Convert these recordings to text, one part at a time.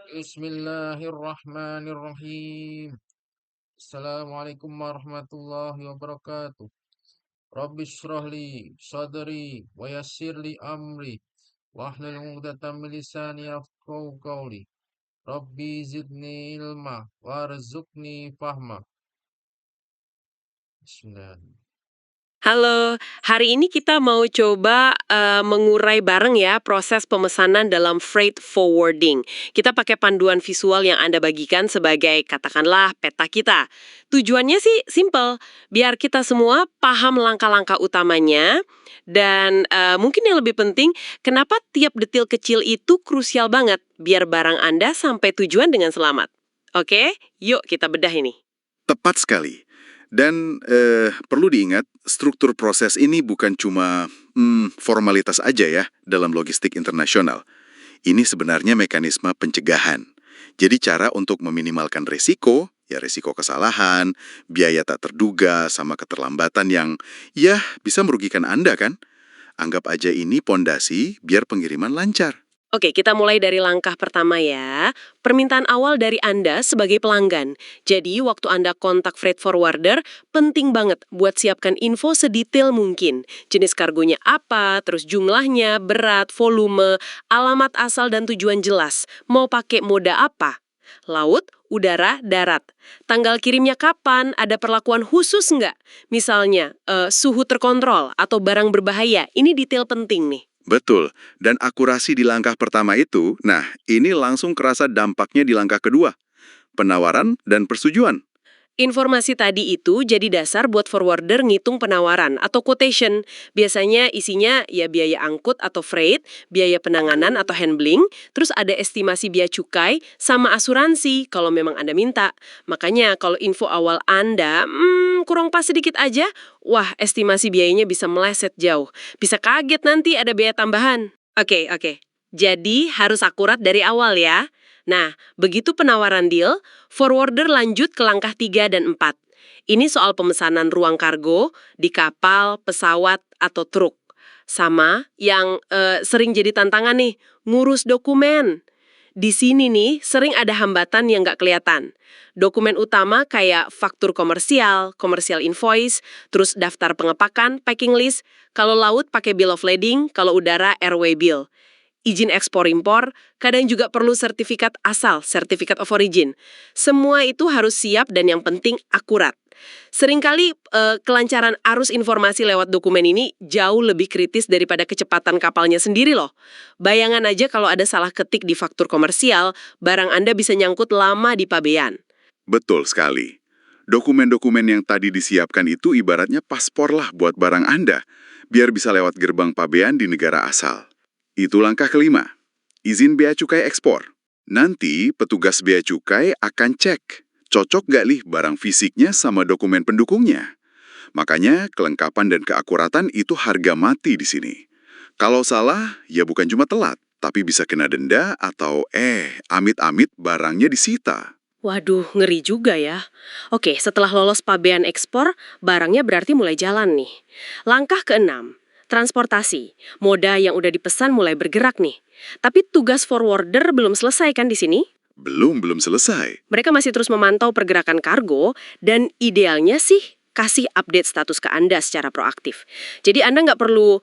Bismillahirrahmanirrahim. Assalamualaikum warahmatullahi wabarakatuh. Rabbi shrah li sadri wa yassir li amri wahlul 'uqdatam min lisani yafqahu qawli. Rabbi zidni ilma warzuqni fahma. Bismillah. Halo, hari ini kita mau coba mengurai bareng ya proses pemesanan dalam freight forwarding. Kita pakai panduan visual yang Anda bagikan sebagai katakanlah peta kita. Tujuannya sih simple, biar kita semua paham langkah-langkah utamanya dan mungkin yang lebih penting, kenapa tiap detil kecil itu krusial banget biar barang Anda sampai tujuan dengan selamat. Oke, yuk kita bedah ini. Tepat sekali. Dan perlu diingat, struktur proses ini bukan cuma formalitas aja ya dalam logistik internasional. Ini sebenarnya mekanisme pencegahan. Jadi cara untuk meminimalkan resiko, ya resiko kesalahan, biaya tak terduga, sama keterlambatan yang ya bisa merugikan Anda kan? Anggap aja ini pondasi biar pengiriman lancar. Oke, kita mulai dari langkah pertama ya. Permintaan awal dari Anda sebagai pelanggan. Jadi, waktu Anda kontak freight forwarder, penting banget buat siapkan info sedetail mungkin. Jenis kargonya apa, terus jumlahnya, berat, volume, alamat asal dan tujuan jelas. Mau pakai moda apa? Laut, udara, darat. Tanggal kirimnya kapan? Ada perlakuan khusus nggak? Misalnya, suhu terkontrol atau barang berbahaya. Ini detail penting nih. Betul, dan akurasi di langkah pertama itu, nah ini langsung kerasa dampaknya di langkah kedua, penawaran dan persetujuan. Informasi tadi itu jadi dasar buat forwarder ngitung penawaran atau quotation. Biasanya isinya ya biaya angkut atau freight, biaya penanganan atau handling, terus ada estimasi biaya cukai, sama asuransi kalau memang Anda minta. Makanya kalau info awal Anda kurang pas sedikit aja, wah estimasi biayanya bisa meleset jauh. Bisa kaget nanti ada biaya tambahan. Oke. Jadi harus akurat dari awal ya. Nah, begitu penawaran deal, forwarder lanjut ke langkah 3 dan 4. Ini soal pemesanan ruang kargo di kapal, pesawat, atau truk. Sama yang sering jadi tantangan nih, ngurus dokumen. Di sini nih sering ada hambatan yang nggak kelihatan. Dokumen utama kayak faktur komersial, komersial invoice, terus daftar pengepakan, packing list. Kalau laut pakai bill of lading, kalau udara airway bill. Izin ekspor-impor, kadang juga perlu sertifikat asal, certificate of origin. Semua itu harus siap dan yang penting akurat. Seringkali kelancaran arus informasi lewat dokumen ini jauh lebih kritis daripada kecepatan kapalnya sendiri loh. Bayangan aja kalau ada salah ketik di faktur komersial, barang Anda bisa nyangkut lama di pabean. Betul sekali. Dokumen-dokumen yang tadi disiapkan itu ibaratnya paspor lah buat barang Anda, biar bisa lewat gerbang pabean di negara asal. Itu langkah kelima, izin bea cukai ekspor. Nanti petugas bea cukai akan cek, cocok nggak nih barang fisiknya sama dokumen pendukungnya. Makanya kelengkapan dan keakuratan itu harga mati di sini. Kalau salah, ya bukan cuma telat, tapi bisa kena denda atau amit-amit barangnya disita. Waduh, ngeri juga ya. Oke, setelah lolos pabean ekspor, barangnya berarti mulai jalan nih. Langkah keenam, transportasi. Moda yang udah dipesan mulai bergerak nih. Tapi tugas forwarder belum selesai kan di sini? Belum selesai. Mereka masih terus memantau pergerakan kargo dan idealnya sih kasih update status ke Anda secara proaktif. Jadi Anda nggak perlu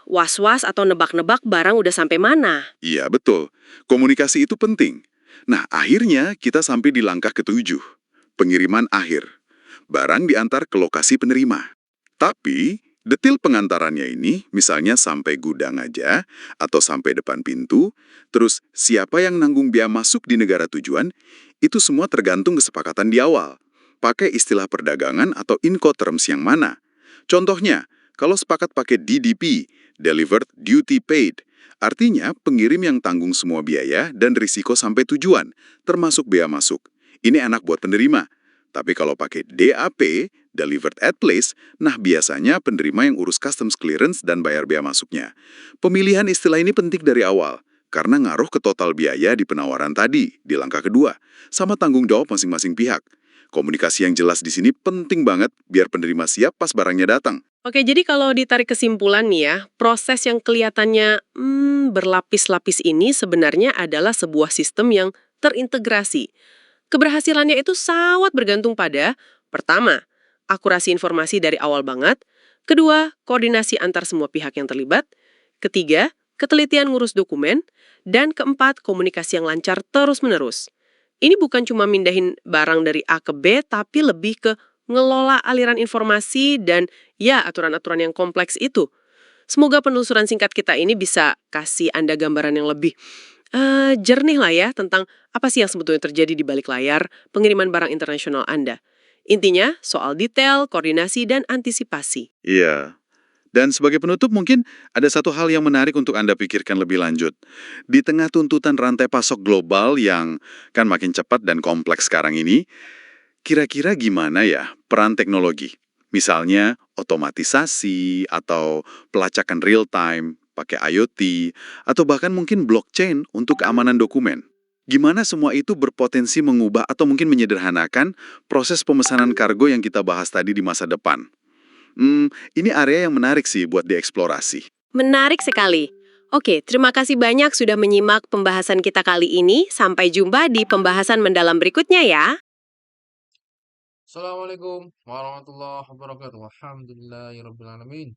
was-was atau nebak-nebak barang udah sampai mana. Iya, betul. Komunikasi itu penting. Nah, akhirnya kita sampai di langkah ketujuh, pengiriman akhir. Barang diantar ke lokasi penerima. Tapi, detil pengantarannya ini, misalnya sampai gudang aja, atau sampai depan pintu, terus siapa yang nanggung biaya masuk di negara tujuan, itu semua tergantung kesepakatan di awal. Pakai istilah perdagangan atau Incoterms yang mana. Contohnya, kalau sepakat pakai DDP, Delivered Duty Paid, artinya pengirim yang tanggung semua biaya dan risiko sampai tujuan, termasuk bea masuk. Ini enak buat penerima. Tapi kalau pakai DAP, Delivered at Place, nah biasanya penerima yang urus customs clearance dan bayar bea masuknya. Pemilihan istilah ini penting dari awal, karena ngaruh ke total biaya di penawaran tadi, di langkah kedua, sama tanggung jawab masing-masing pihak. Komunikasi yang jelas di sini penting banget biar penerima siap pas barangnya datang. Oke, jadi kalau ditarik kesimpulan nih ya, proses yang kelihatannya berlapis-lapis ini sebenarnya adalah sebuah sistem yang terintegrasi. Keberhasilannya itu sangat bergantung pada, pertama, akurasi informasi dari awal banget, kedua, koordinasi antar semua pihak yang terlibat, ketiga, ketelitian ngurus dokumen, dan keempat, komunikasi yang lancar terus-menerus. Ini bukan cuma mindahin barang dari A ke B, tapi lebih ke ngelola aliran informasi dan ya aturan-aturan yang kompleks itu. Semoga penelusuran singkat kita ini bisa kasih Anda gambaran yang lebih jernih lah ya tentang apa sih yang sebetulnya terjadi di balik layar pengiriman barang internasional Anda. Intinya soal detail, koordinasi, dan antisipasi. Iya. Dan sebagai penutup mungkin ada satu hal yang menarik untuk Anda pikirkan lebih lanjut. Di tengah tuntutan rantai pasok global yang kan makin cepat dan kompleks sekarang ini, kira-kira gimana ya peran teknologi? Misalnya otomatisasi atau pelacakan real time, pakai IoT, atau bahkan mungkin blockchain untuk keamanan dokumen. Gimana semua itu berpotensi mengubah atau mungkin menyederhanakan proses pemesanan kargo yang kita bahas tadi di masa depan? Ini area yang menarik sih buat dieksplorasi. Menarik sekali. Oke, terima kasih banyak sudah menyimak pembahasan kita kali ini. Sampai jumpa di pembahasan mendalam berikutnya ya. Assalamualaikum warahmatullahi wabarakatuh. Alhamdulillahirabbil alamin.